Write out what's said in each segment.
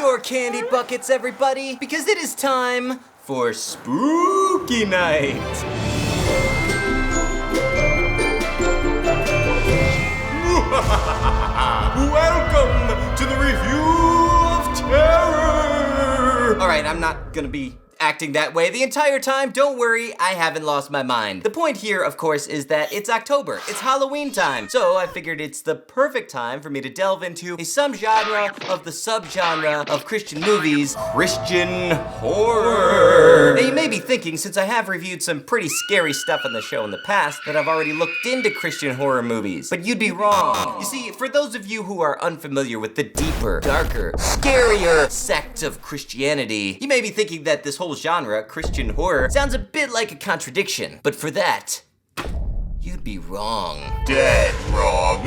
your candy buckets, everybody, because it is time for Spooky Night. Welcome to the Review of Terror. All right, I'm not gonna be acting that way the entire time. Don't worry, I haven't lost my mind. The point here, of course, is that it's October. It's Halloween time. So I figured it's the perfect time for me to delve into a subgenre of the subgenre of Christian movies, Christian horror. Now you may be thinking, since I have reviewed some pretty scary stuff on the show in the past, that I've already looked into Christian horror movies. But you'd be wrong. You see, for those of you who are unfamiliar with the deeper, darker, scarier sect of Christianity, you may be thinking that this whole genre, Christian horror, sounds a bit like a contradiction. But for that, you'd be wrong. Dead wrong.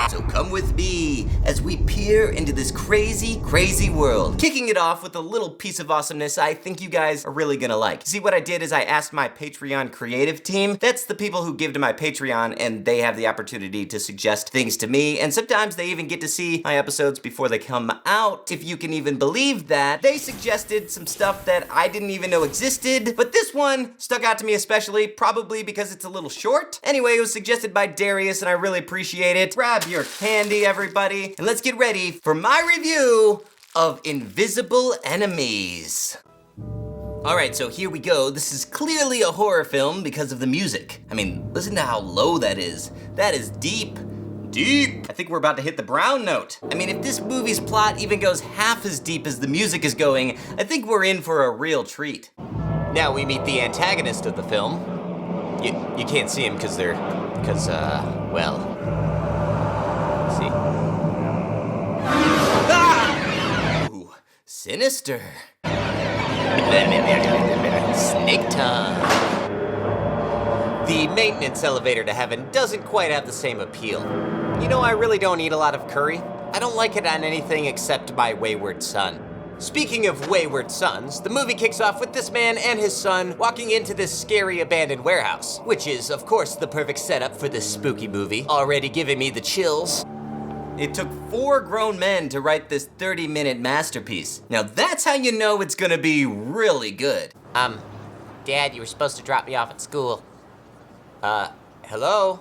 So come with me as we peer into this crazy, crazy world. Kicking it off with a little piece of awesomeness I think you guys are really gonna like. See, what I did is I asked my Patreon creative team. That's the people who give to my Patreon, and they have the opportunity to suggest things to me, and sometimes they even get to see my episodes before they come out, if you can even believe that. They suggested some stuff that I didn't even know existed, but this one stuck out to me especially, probably because it's a little short. Anyway, it was suggested by Darius, and I really appreciate it. Grab your candy, everybody, and let's get ready for my review of Invisible Enemies. All right, so here we go. This is clearly a horror film because of the music. I mean, listen to how low that is. That is deep. Deep. I think we're about to hit the brown note. I mean, if this movie's plot even goes half as deep as the music is going, I think we're in for a real treat. Now we meet the antagonist of the film. You can't see him because well, let's see. Ah! Ooh, sinister. Snake tongue. The maintenance elevator to heaven doesn't quite have the same appeal. You know, I really don't eat a lot of curry. I don't like it on anything except my wayward son. Speaking of wayward sons, the movie kicks off with this man and his son walking into this scary abandoned warehouse, which is, of course, the perfect setup for this spooky movie, already giving me the chills. It took 4 grown men to write this 30-minute masterpiece. Now that's how you know it's gonna be really good. Dad, you were supposed to drop me off at school. Hello?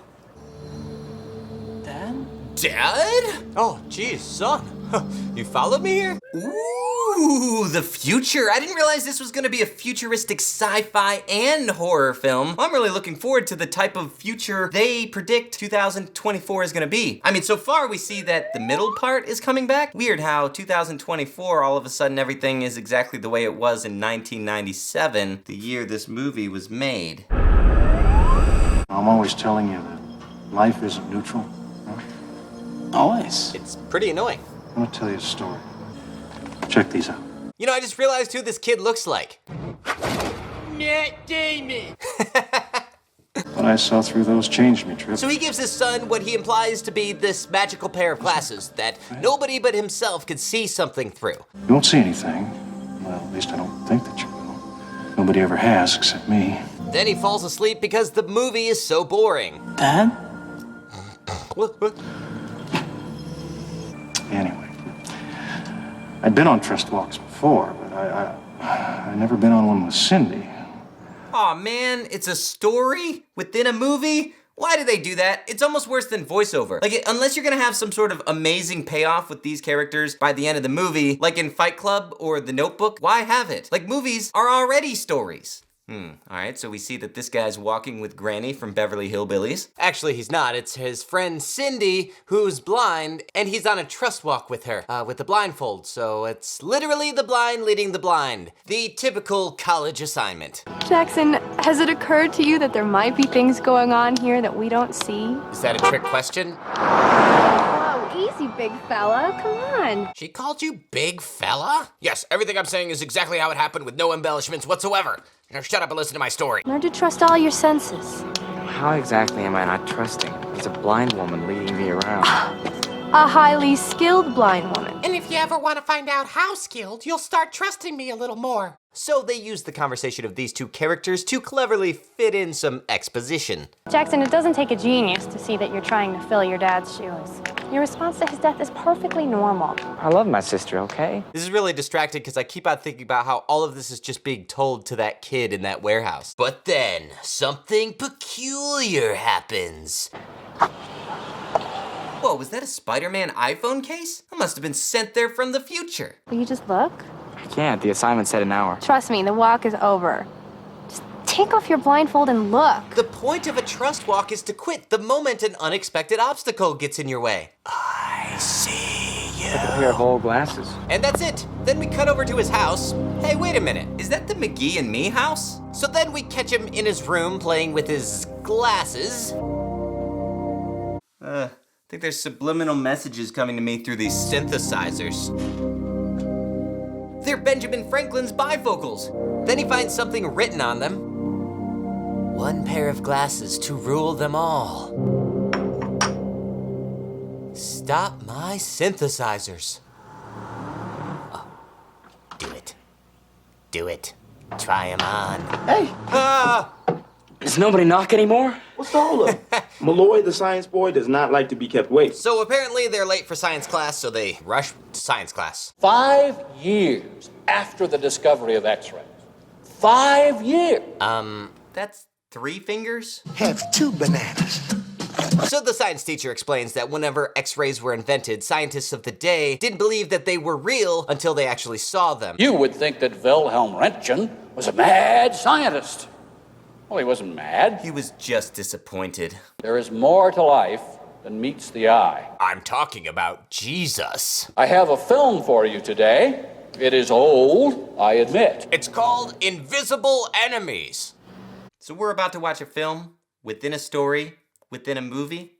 Dad? Dad? Oh, geez, son. You followed me here? Ooh, the future. I didn't realize this was gonna be a futuristic sci-fi and horror film. I'm really looking forward to the type of future they predict 2024 is gonna be. I mean, so far we see that the middle part is coming back. Weird how 2024, all of a sudden everything is exactly the way it was in 1997, the year this movie was made. I'm always telling you that life isn't neutral. Huh? Always. It's pretty annoying. I'm gonna tell you a story. Check these out. You know, I just realized who this kid looks like. Matt Damon. What I saw through those changed me, Trip. So he gives his son what he implies to be this magical pair of glasses that nobody but himself could see something through. You won't see anything. Well, at least I don't think that you will. Nobody ever has except me. Then he falls asleep because the movie is so boring. Dad? What? Anyway, I'd been on trust walks before, but I'd never been on one with Cindy. Aw man, it's a story within a movie? Why do they do that? It's almost worse than voiceover. Like, unless you're gonna have some sort of amazing payoff with these characters by the end of the movie, like in Fight Club or The Notebook, why have it? Like, movies are already stories. All right, so we see that this guy's walking with Granny from Beverly Hillbillies. Actually, he's not. It's his friend Cindy, who's blind, and he's on a trust walk with her, with the blindfold. So it's literally the blind leading the blind. The typical college assignment. Jackson, has it occurred to you that there might be things going on here that we don't see? Is that a trick question? Oh, easy, big fella. Come on. She called you big fella? Yes, everything I'm saying is exactly how it happened with no embellishments whatsoever. Now shut up and listen to my story. Learn to trust all your senses. How exactly am I not trusting? It's a blind woman leading me around. A highly skilled blind woman. And if you ever want to find out how skilled, you'll start trusting me a little more. So they used the conversation of these two characters to cleverly fit in some exposition. Jackson, it doesn't take a genius to see that you're trying to fill your dad's shoes. Your response to his death is perfectly normal. I love my sister, okay? This is really distracting because I keep on thinking about how all of this is just being told to that kid in that warehouse. But then, something peculiar happens. Whoa, was that a Spider-Man iPhone case? That must have been sent there from the future. Will you just look? I can't. The assignment said an hour. Trust me, the walk is over. Just take off your blindfold and look. The point of a trust walk is to quit the moment an unexpected obstacle gets in your way. I see you. Like a pair of old glasses. And that's it. Then we cut over to his house. Hey, wait a minute. Is that the McGee and Me house? So then we catch him in his room playing with his glasses. I think there's subliminal messages coming to me through these synthesizers. They're Benjamin Franklin's bifocals. Then he finds something written on them. One pair of glasses to rule them all. Stop my synthesizers. Oh, do it. Do it. Try 'em on. Hey, Does nobody knock anymore? what's the holdup? Malloy, the science boy, does not like to be kept waiting. So apparently they're late for science class, so they rush to science class. 5 years after the discovery of X-rays. 5 years. That's 3 fingers? Have 2 bananas. So the science teacher explains that whenever X-rays were invented, scientists of the day didn't believe that they were real until they actually saw them. You would think that Wilhelm Röntgen was a mad scientist. Well, he wasn't mad. He was just disappointed. There is more to life than meets the eye. I'm talking about Jesus. I have a film for you today. It is old, I admit. It's called Invisible Enemies. So we're about to watch a film within a story, within a movie.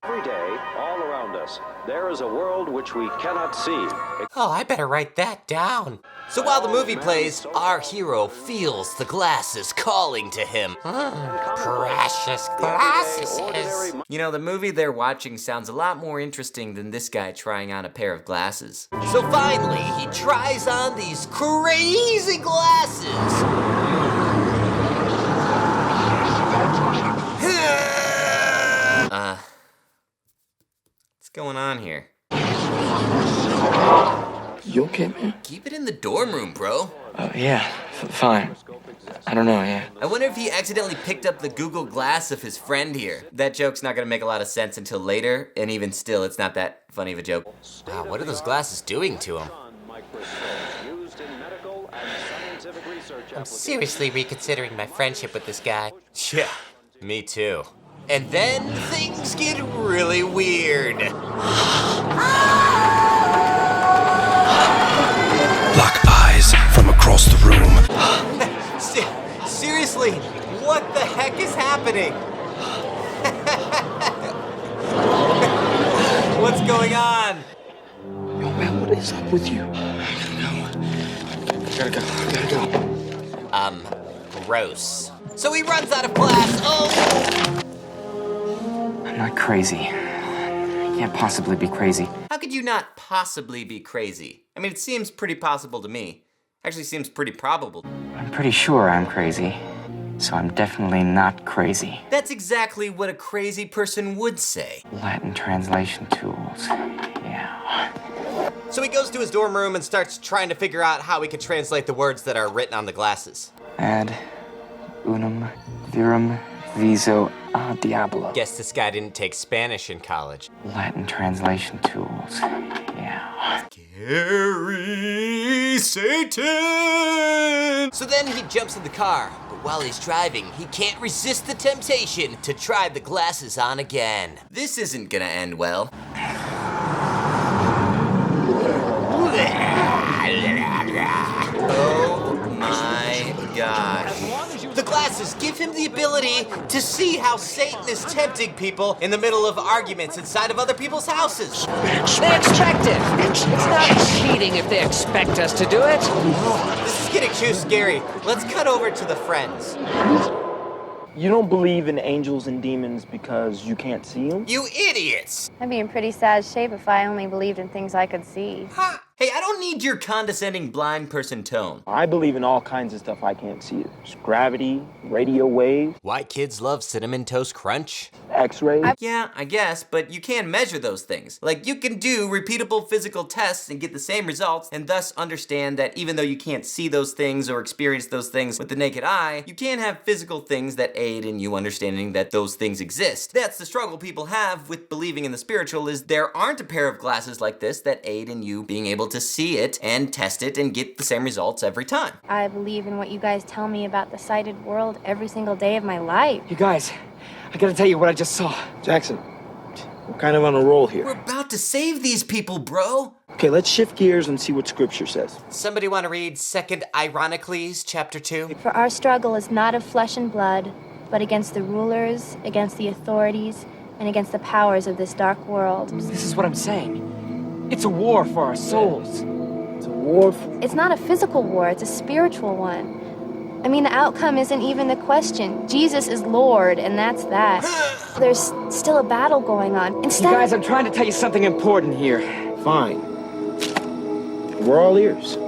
Every day, all around us, there is a world which we cannot see. Oh, I better write that down. So while the movie plays, our hero feels the glasses calling to him. Precious glasses. You know, the movie they're watching sounds a lot more interesting than this guy trying on a pair of glasses. So finally, he tries on these crazy glasses. What's going on here? You okay, man? Keep it in the dorm room, bro. Oh, yeah. Fine. I don't know, yeah. I wonder if he accidentally picked up the Google Glass of his friend here. That joke's not gonna make a lot of sense until later, and even still, it's not that funny of a joke. Wow, what are those glasses doing to him? I'm seriously reconsidering my friendship with this guy. Yeah, me too. And then things get really weird. Lock eyes from across the room. Seriously, what the heck is happening? What's going on? Yo, man, what is up with you? I gotta go. Gross. So he runs out of class. Oh! I'm not crazy. I can't possibly be crazy. How could you not possibly be crazy? I mean, it seems pretty possible to me. Actually seems pretty probable. I'm pretty sure I'm crazy. So I'm definitely not crazy. That's exactly what a crazy person would say. Latin translation tools. Yeah. So he goes to his dorm room and starts trying to figure out how he could translate the words that are written on the glasses. Ad unum virum viso a diablo. Guess this guy didn't take Spanish in college. Latin translation tools. Yeah. Carry Satan! So then he jumps in the car, but while he's driving, he can't resist the temptation to try the glasses on again. This isn't gonna end well. Oh my gosh. The glasses give him the ability to see how Satan is tempting people in the middle of arguments inside of other people's houses. They expect it. It's not cheating if they expect us to do it. This is getting too scary. Let's cut over to the friends. You don't believe in angels and demons because you can't see them? You idiots! I'd be in pretty sad shape if I only believed in things I could see. Hey, I don't need your condescending blind person tone. I believe in all kinds of stuff I can't see. There's gravity, radio waves, Why kids love Cinnamon Toast Crunch? X-rays. Yeah, I guess, but you can measure those things. Like, you can do repeatable physical tests and get the same results, and thus understand that even though you can't see those things or experience those things with the naked eye, you can have physical things that aid in you understanding that those things exist. That's the struggle people have with believing in the spiritual, is there aren't a pair of glasses like this that aid in you being able to see it and test it and get the same results every time. I believe in what you guys tell me about the sighted world every single day of my life. You guys, I gotta tell you what I just saw. Jackson, we're kind of on a roll here. We're about to save these people, bro. Okay, let's shift gears and see what scripture says. Somebody want to read 2 Ironicles, chapter 2? For our struggle is not of flesh and blood, but against the rulers, against the authorities, and against the powers of this dark world. This is what I'm saying. It's a war for our souls. It's a war for... It's not a physical war, it's a spiritual one. I mean, the outcome isn't even the question. Jesus is Lord, and that's that. There's still a battle going on. You guys, I'm trying to tell you something important here. Fine. We're all ears.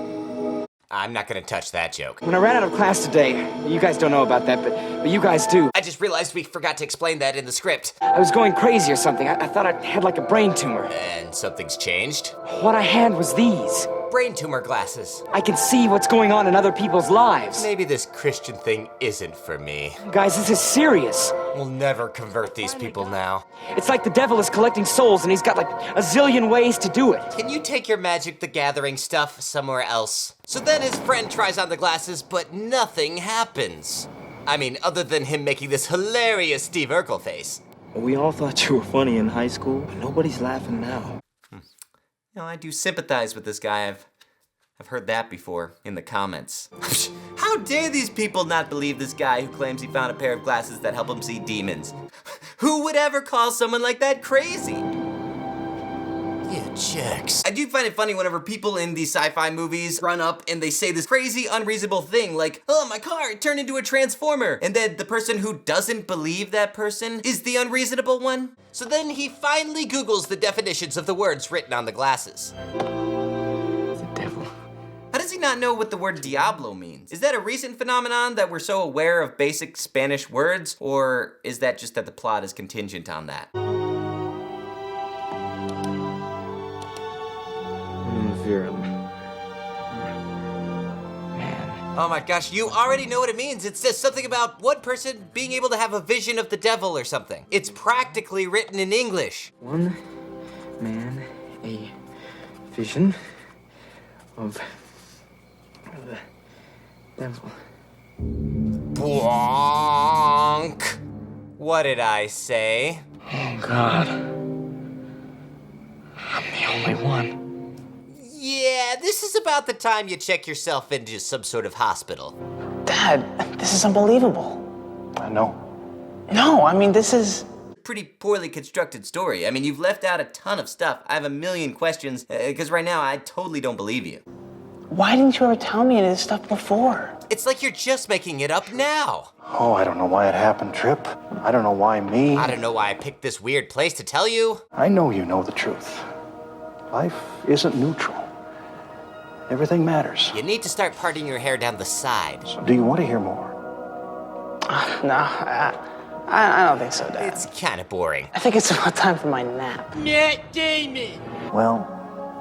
I'm not gonna touch that joke. When I ran out of class today, you guys don't know about that, but you guys do. I just realized we forgot to explain that in the script. I was going crazy or something. I thought I had like a brain tumor. And something's changed? What I had was these. Brain tumor glasses. I can see what's going on in other people's lives. Maybe this Christian thing isn't for me. Guys, this is serious. We'll never convert these people now. It's like the devil is collecting souls and he's got like a zillion ways to do it. Can you take your Magic the Gathering stuff somewhere else? So then his friend tries on the glasses, but nothing happens. I mean, other than him making this hilarious Steve Urkel face. We all thought you were funny in high school, but nobody's laughing now. You know, I do sympathize with this guy. I've heard that before in the comments. How dare these people not believe this guy who claims he found a pair of glasses that help him see demons? Who would ever call someone like that crazy? You jerks. I do find it funny whenever people in these sci-fi movies run up and they say this crazy, unreasonable thing like, oh, my car, it turned into a transformer. And then the person who doesn't believe that person is the unreasonable one. So then he finally Googles the definitions of the words written on the glasses. The devil. How does he not know what the word Diablo means? Is that a recent phenomenon that we're so aware of basic Spanish words? Or is that just that the plot is contingent on that? Oh my gosh, you already know what it means. It says something about one person being able to have a vision of the devil or something. It's practically written in English. One man, a vision of the devil. Bonk. What did I say? Oh God. I'm the only one. Yeah, this is about the time you check yourself into some sort of hospital. Dad, this is unbelievable. I know. No, I mean, this is... Pretty poorly constructed story. I mean, you've left out a ton of stuff. I have a million questions, because right now I totally don't believe you. Why didn't you ever tell me any of this stuff before? It's like you're just making it up now. Oh, I don't know why it happened, Trip. I don't know why me. I don't know why I picked this weird place to tell you. I know you know the truth. Life isn't neutral. Everything matters. You need to start parting your hair down the side. So do you want to hear more? No, I don't think so, Dad. It's kind of boring. I think it's about time for my nap. Matt Damon! Well,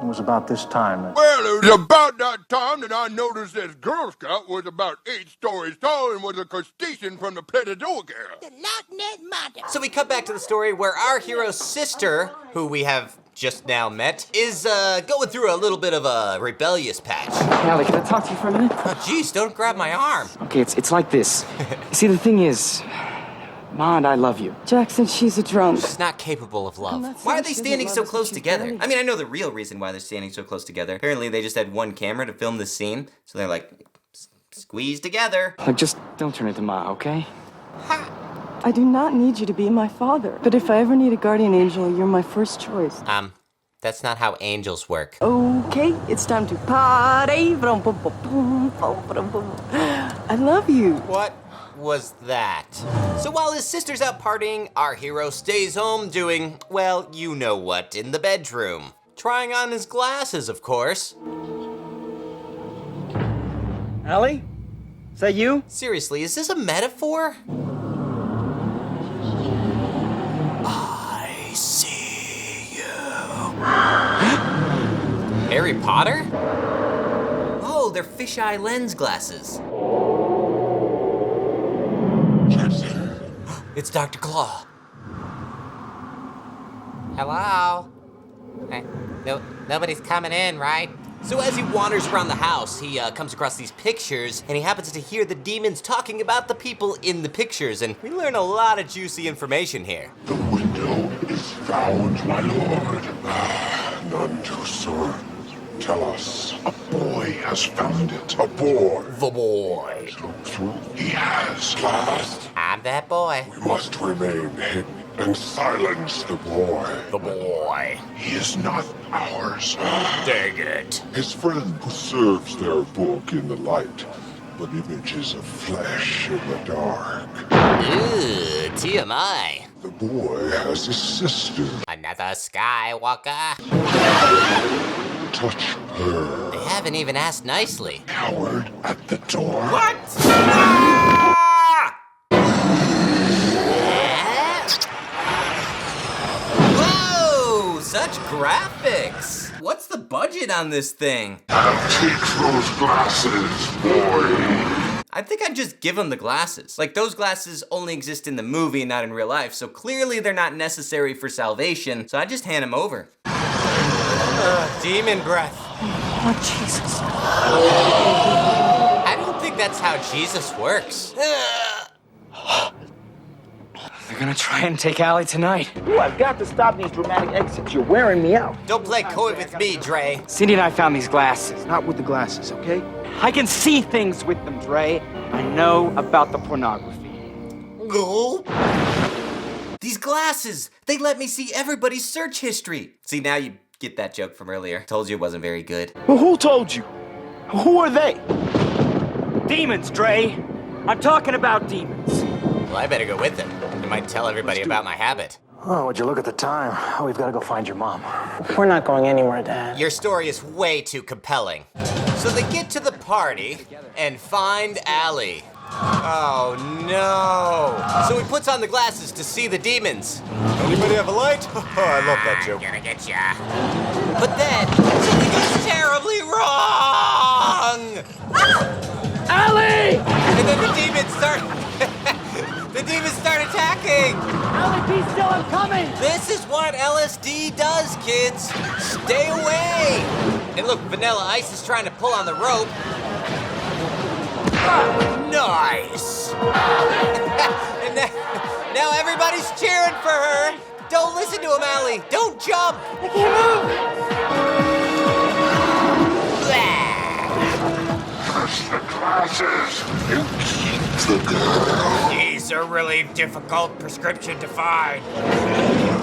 it was about this time that... Well, it was about that time that I noticed this Girl Scout was about 8 stories tall and was a crustacean from the Platydoga era. The Loch Ness Monster. So we come back to the story where our hero's sister, who we have just now met, is going through a little bit of a rebellious patch. Allie, can I talk to you for a minute? Oh, geez, don't grab my arm. Okay, it's like this. See, the thing is, Ma and I love you. Jackson, she's a drunk. She's not capable of love. Why are they standing so close together? I mean, I know the real reason why they're standing so close together. Apparently, they just had one camera to film this scene, so they're like, squeezed together. Like, just don't turn into Ma, okay? I do not need you to be my father, but if I ever need a guardian angel, you're my first choice. That's not how angels work. Okay, it's time to party. I love you. What was that? So while his sister's out partying, our hero stays home doing, well, you know what, in the bedroom. Trying on his glasses, of course. Allie? Is that you? Seriously, is this a metaphor? I see you. Harry Potter? Oh, they're fisheye lens glasses. It's Dr. Claw. Hello? Hey, nobody's coming in, right? So as he wanders around the house, he comes across these pictures, and he happens to hear the demons talking about the people in the pictures, and we learn a lot of juicy information here. The window is found, my lord. None too soon. Tell us, a boy has found it. A boy. The boy. So he has. Last, I'm that boy. we must remain hidden and silence the boy. The boy. He is not ours. Dang it. His friend preserves their book in the light, but images of flesh in the dark. Ew, TMI. The boy has a sister. Another Skywalker. Touch her. They haven't even asked nicely. Coward at the door. What? Ah! Whoa, such graphics. What's the budget on this thing? Take those glasses, boy. I think I'd just give him the glasses. Like, those glasses only exist in the movie and not in real life, so clearly they're not necessary for salvation, so I just hand him over. Demon breath. Oh, Jesus. I don't think that's how Jesus works. They're gonna try and take Allie tonight. Ooh, I've got to stop these dramatic exits. You're wearing me out. Don't play coy with me, Dre. Cindy and I found these glasses. Not with the glasses, okay? I can see things with them, Dre. I know about the pornography. No. These glasses, they let me see everybody's search history. See, now you get that joke from earlier. Told you it wasn't very good. Well, who told you? Who are they? Demons, Dre. I'm talking about demons. Well, I better go with them. I might tell everybody about my habit. Oh, would you look at the time? Oh, we've got to go find your mom. We're not going anywhere, Dad. Your story is way too compelling. So they get to the party and find Allie. Oh no! So he puts on the glasses to see the demons. Anybody have a light? Oh, I love that joke. Gonna get ya. But then something goes terribly wrong. Allie! And then the demons start. The demons start attacking. Allie, be still, I'm coming! This is what LSD does, kids. Stay away. And look, Vanilla Ice is trying to pull on the rope. Nice! And now everybody's cheering for her. Don't listen to him, Allie. Don't jump. I can't move. Touch the glasses and keep the girl. These are really difficult prescription to find.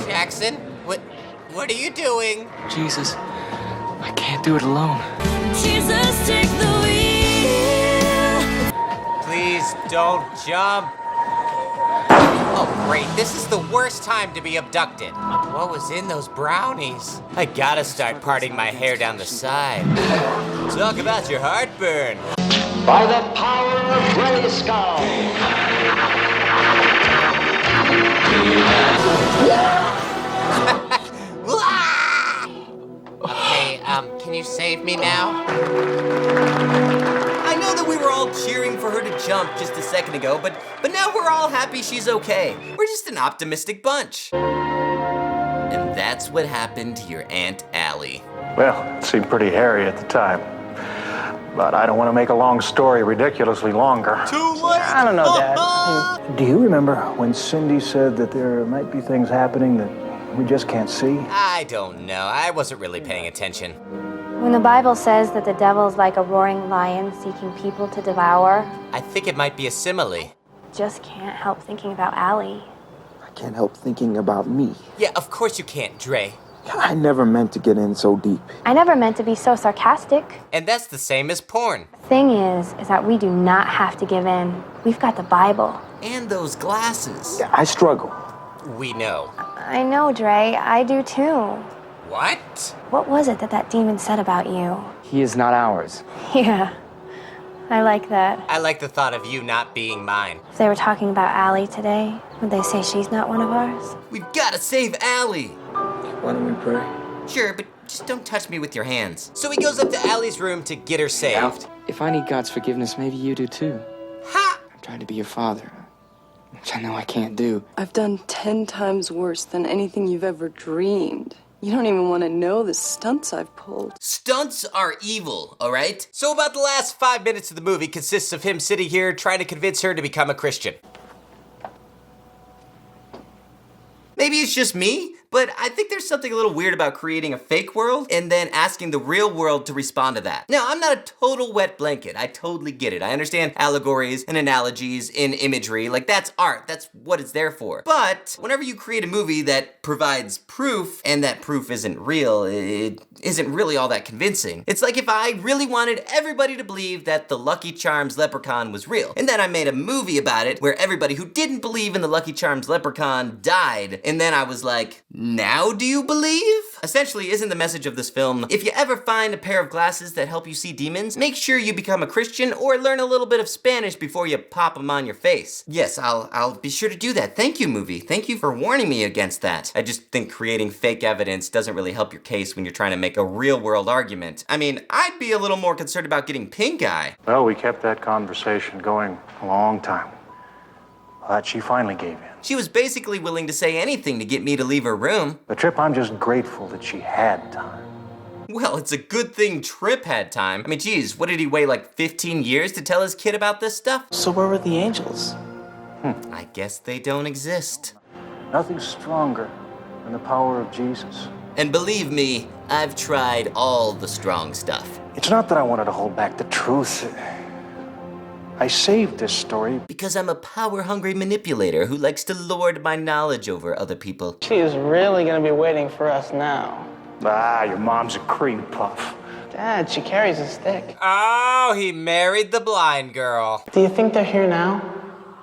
Jackson, what are you doing? Jesus, I can't do it alone. Jesus, take the wheel. Please don't jump. Oh, great. This is the worst time to be abducted. What was in those brownies? I gotta start parting my hair down the side. Talk about your heartburn. By the power of Grayskull. Okay, can you save me now? I know that we were all cheering for her to jump just a second ago, but now we're all happy she's okay. We're just an optimistic bunch. And that's what happened to your Aunt Allie. Well, it seemed pretty hairy at the time. But I don't want to make a long story ridiculously longer. Too late! I don't know, Dad. Do you remember when Cindy said that there might be things happening that we just can't see? I don't know. I wasn't really paying attention. When the Bible says that the devil's like a roaring lion seeking people to devour, I think it might be a simile. just can't help thinking about Allie. I can't help thinking about me. Yeah, of course you can't, Dre. I never meant to get in so deep. I never meant to be so sarcastic. And that's the same as porn. Thing is that we do not have to give in. We've got the Bible. And those glasses. I struggle. We know. I know, Dre. I do too. What? What was it that that demon said about you? He is not ours. Yeah, I like that. I like the thought of you not being mine. If they were talking about Allie today, would they say she's not one of ours? We've gotta save Allie. Why don't we pray? Sure, but just don't touch me with your hands. So he goes up to Allie's room to get her saved. If I need God's forgiveness, maybe you do too. Ha! I'm trying to be your father, which I know I can't do. I've done 10 times worse than anything you've ever dreamed. You don't even want to know the stunts I've pulled. Stunts are evil, all right? So about the last 5 minutes of the movie consists of him sitting here trying to convince her to become a Christian. Maybe it's just me, but I think there's something a little weird about creating a fake world and then asking the real world to respond to that. Now, I'm not a total wet blanket. I totally get it. I understand allegories and analogies in imagery. Like, that's art. That's what it's there for. But whenever you create a movie that provides proof and that proof isn't real, it isn't really all that convincing. It's like if I really wanted everybody to believe that the Lucky Charms leprechaun was real, and then I made a movie about it where everybody who didn't believe in the Lucky Charms leprechaun died, and then I was like, now do you believe? Essentially, isn't the message of this film, if you ever find a pair of glasses that help you see demons, make sure you become a Christian or learn a little bit of Spanish before you pop them on your face. Yes, I'll be sure to do that. Thank you, movie. Thank you for warning me against that. I just think creating fake evidence doesn't really help your case when you're trying to make a real world argument. I mean, I'd be a little more concerned about getting pink eye. Well, we kept that conversation going a long time. But she finally gave in. She was basically willing to say anything to get me to leave her room. The Trip, I'm just grateful that she had time. Well, it's a good thing Trip had time. I mean, geez, what did he wait, like 15 years to tell his kid about this stuff? So where were the angels? I guess they don't exist. Nothing stronger than the power of Jesus. And believe me, I've tried all the strong stuff. It's not that I wanted to hold back the truth. I saved this story because I'm a power-hungry manipulator who likes to lord my knowledge over other people. She is really gonna be waiting for us now. Ah, your mom's a cream puff. Dad, she carries a stick. Oh, he married the blind girl. Do you think they're here now?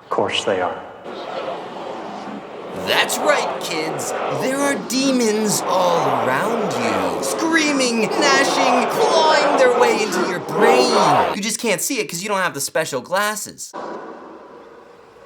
Of course they are. That's right, kids. There are demons all around you. Screaming, gnashing, clawing their way into your brain. You just can't see it because you don't have the special glasses.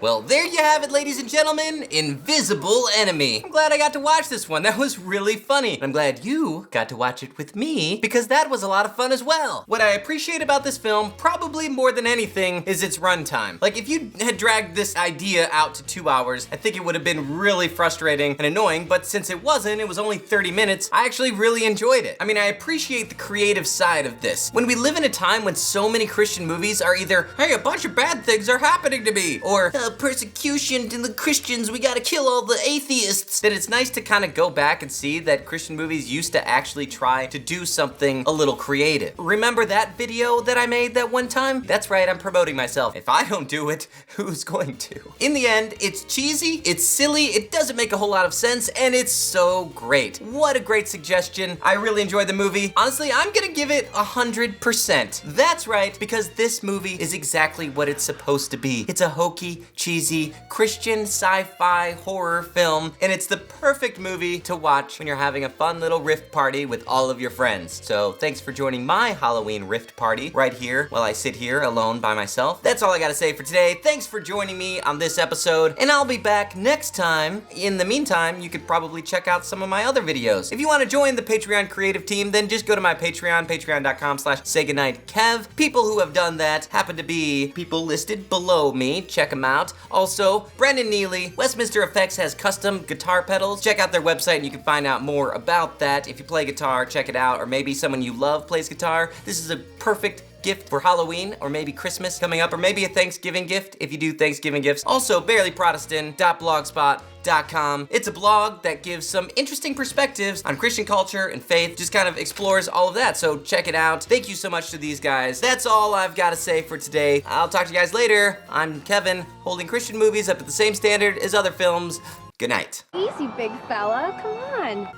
Well, there you have it, ladies and gentlemen, Invisible Enemy. I'm glad I got to watch this one. That was really funny. And I'm glad you got to watch it with me because that was a lot of fun as well. What I appreciate about this film, probably more than anything, is its runtime. Like, if you had dragged this idea out to 2 hours, I think it would have been really frustrating and annoying, but since it wasn't, it was only 30 minutes, I actually really enjoyed it. I mean, I appreciate the creative side of this. When we live in a time when so many Christian movies are either, hey, a bunch of bad things are happening to me, or persecution to the Christians, we gotta kill all the atheists, then it's nice to kind of go back and see that Christian movies used to actually try to do something a little creative. Remember that video that I made that one time? That's right, I'm promoting myself. If I don't do it, who's going to? In the end, it's cheesy, it's silly, it doesn't make a whole lot of sense, and it's so great. What a great suggestion. I really enjoyed the movie. Honestly, I'm gonna give it 100%. That's right, because this movie is exactly what it's supposed to be. It's a hokey, cheesy, Christian sci-fi horror film, and it's the perfect movie to watch when you're having a fun little rift party with all of your friends. So thanks for joining my Halloween rift party right here while I sit here alone by myself. That's all I gotta say for today. Thanks for joining me on this episode, and I'll be back next time. In the meantime, you could probably check out some of my other videos. If you want to join the Patreon creative team, then just go to my Patreon, patreon.com/saygoodnightkev. People who have done that happen to be people listed below me. Check them out. Also, Brendan Neely, Westminster Effects has custom guitar pedals. Check out their website and you can find out more about that. If you play guitar, check it out. Or maybe someone you love plays guitar. This is a perfect gift for Halloween, or maybe Christmas coming up, or maybe a Thanksgiving gift if you do Thanksgiving gifts. Also, barelyprotestant.blogspot.com. It's a blog that gives some interesting perspectives on Christian culture and faith, just kind of explores all of that, so check it out. Thank you so much to these guys. That's all I've got to say for today. I'll talk to you guys later. I'm Kevin, holding Christian movies up at the same standard as other films. Good night. Easy, big fella. Come on.